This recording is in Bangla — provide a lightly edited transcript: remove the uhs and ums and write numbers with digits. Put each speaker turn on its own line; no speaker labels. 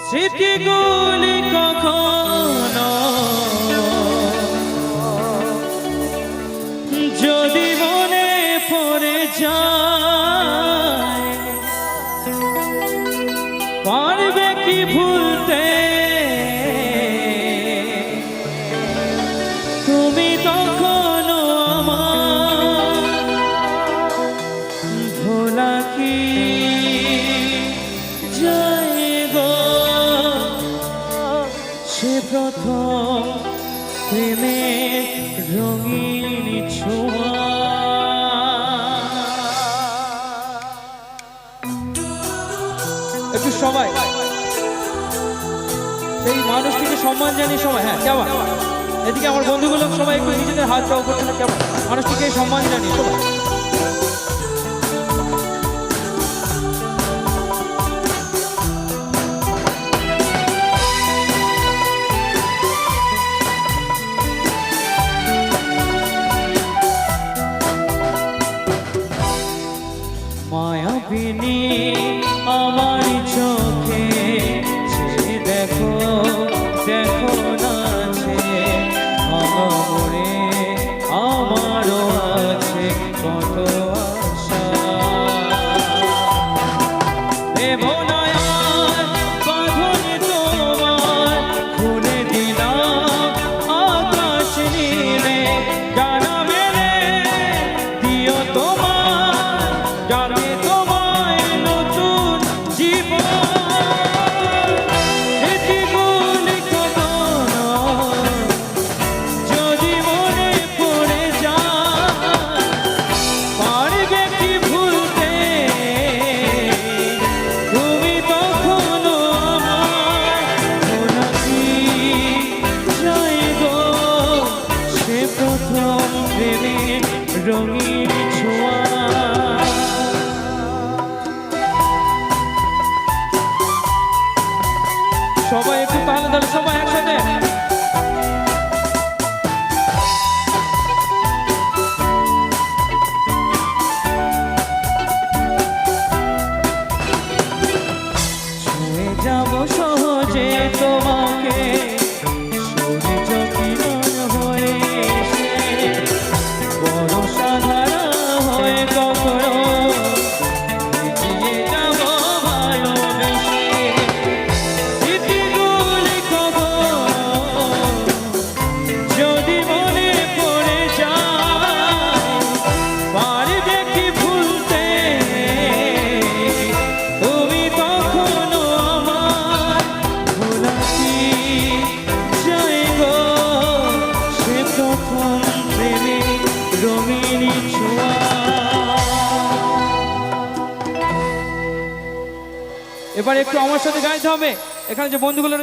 স্মৃতিগুলি কখনো যদি মনে পড়ে যায়, পারবে কি ভুলতে তুমি তখনো আমার? ভোলা কি যায় গো সে প্রথম প্রেমের রঙিন ছোঁয়া? একটু সবাই সেই মানুষটিকে সম্মান জানিয়ে সবাই, হ্যাঁ কেমন এদিকে আমার বন্ধুগুলো সবাই একটু নিজেদের হাতটা উপরে তুলে কেমন মানুষটিকে সম্মান জানিয়ে সবাই। মায়াবিনী আমার চোখে সে দেখো দেখো নাচে, আমরে আমারও আছে কত আশা। দেব নয়ন বাঁধন তোমার খুলে দিলাম আকাশ নীলে, ডানা মেলে দিও তোমার ডাকে তোমায় নতুন জীবন। স্মৃতিগুলি কখনো যদি মনে পড়ে যায়, পারবে কি ভুলতে তুমি তখনো আমার? ভোলা কি যায় গো সে প্রথম প্রেমের রঙিন ছোঁয়া? সবাই একটু তাহলে তাহলে সবাই একসাথে ছুঁয়ে যাব সহজে তোমাকে, সূর্য কিরণ হয়ে এসে বড় সাধারা হয়ে কখনো এগিয়ে যাব ভালোবেসে। স্মৃতিগুলি কখনো যদি মনে পড়ে যায়, পারবে কি ভুলতে তুমি তখনো আমার? ভোলা কি যায় গো সে প্রথম প্রেমের রঙিন ছোঁয়া? এবার একটু আমার সাথে গাইতে হবে, এখানে যে বন্ধুগুলো